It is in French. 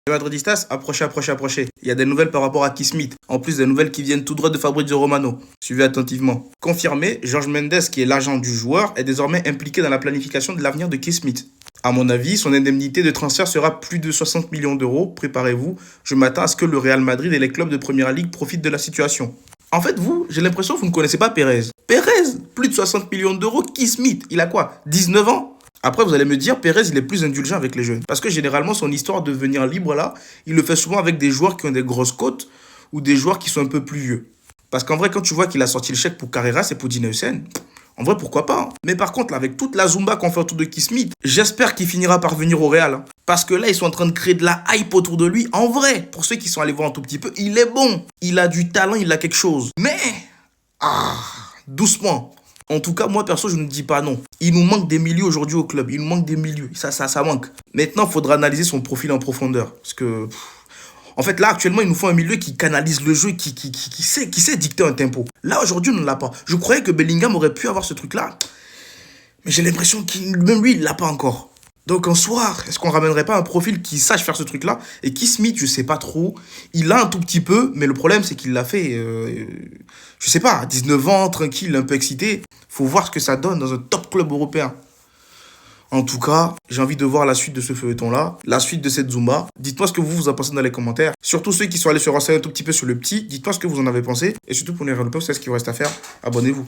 Les Madridistas, approchez, approchez, approchez. Il y a des nouvelles par rapport à Keith Smith. En plus, des nouvelles qui viennent tout droit de Fabrizio Romano. Suivez attentivement. Confirmé, Jorge Mendes, qui est l'agent du joueur, est désormais impliqué dans la planification de l'avenir de Keith Smith. À mon avis, son indemnité de transfert sera plus de 60 millions d'euros. Préparez-vous, je m'attends à ce que le Real Madrid et les clubs de Première Ligue profitent de la situation. En fait, j'ai l'impression que vous ne connaissez pas Pérez. Pérez, plus de 60 millions d'euros, Keith Smith, il a quoi, 19 ans? Après, vous allez me dire, Pérez, il est plus indulgent avec les jeunes. Parce que généralement, son histoire de venir libre là, il le fait souvent avec des joueurs qui ont des grosses côtes ou des joueurs qui sont un peu plus vieux. Parce qu'en vrai, quand tu vois qu'il a sorti le chèque pour Carreras et pour Dina Hussein, en vrai, pourquoi pas, hein. Mais par contre, là, avec toute la Zumba qu'on fait autour de Keith Smith, j'espère qu'il finira par venir au Real, hein. Parce que là, ils sont en train de créer de la hype autour de lui. En vrai, pour ceux qui sont allés voir un tout petit peu, il est bon. Il a du talent, il a quelque chose. Mais, doucement. En tout cas, moi, perso, je ne dis pas non. Il nous manque des milieux aujourd'hui au club. Il nous manque des milieux. Ça manque. Maintenant, il faudra analyser son profil en profondeur. Parce que, en fait, là, actuellement, il nous faut un milieu qui canalise le jeu, qui sait dicter un tempo. Là, aujourd'hui, on ne l'a pas. Je croyais que Bellingham aurait pu avoir ce truc-là. Mais j'ai l'impression qu'il, même lui, il l'a pas encore. Donc, en soir, est-ce qu'on ramènerait pas un profil qui sache faire ce truc-là? Et Keith Smith, je sais pas trop. Il a un tout petit peu, mais le problème, c'est qu'il l'a fait, je sais pas, à 19 ans, tranquille, un peu excité. Faut voir ce que ça donne dans un top club européen. En tout cas, j'ai envie de voir la suite de ce feuilleton-là, la suite de cette Zumba. Dites-moi ce que vous en pensez dans les commentaires. Surtout ceux qui sont allés se renseigner un tout petit peu sur le petit, dites-moi ce que vous en avez pensé. Et surtout pour ne rien louper, c'est ce qu'il vous reste à faire. Abonnez-vous.